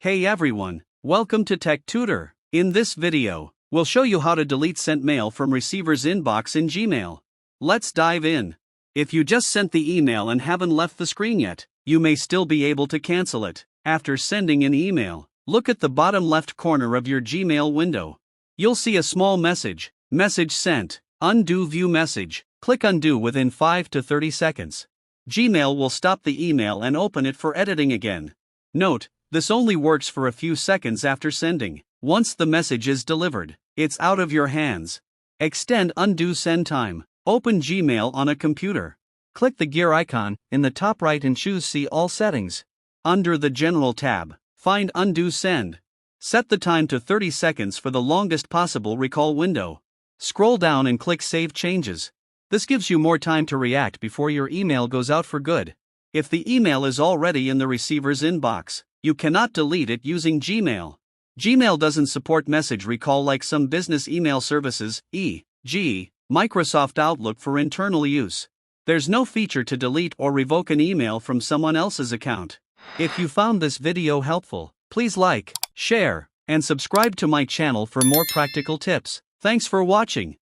Hey everyone, welcome to Tech Tutor. In this video, we'll show you how to delete sent mail from receiver's inbox in Gmail. Let's dive in. If you just sent the email and haven't left the screen yet, you may still be able to cancel it. After sending an email, look at the bottom left corner of your Gmail window. You'll see a small message, Message Sent, Undo View Message. Click Undo within 5 to 30 seconds. Gmail will stop the email and open it for editing again. Note, this only works for a few seconds after sending. Once the message is delivered, it's out of your hands. Extend Undo Send Time. Open Gmail on a computer. Click the gear icon in the top right and choose See All Settings. Under the General tab, find Undo Send. Set the time to 30 seconds for the longest possible recall window. Scroll down and click Save Changes. This gives you more time to react before your email goes out for good. If the email is already in the receiver's inbox, you cannot delete it using Gmail. Gmail doesn't support message recall like some business email services, e.g., Microsoft Outlook for internal use. There's no feature to delete or revoke an email from someone else's account. If you found this video helpful, please like, share, and subscribe to my channel for more practical tips. Thanks for watching.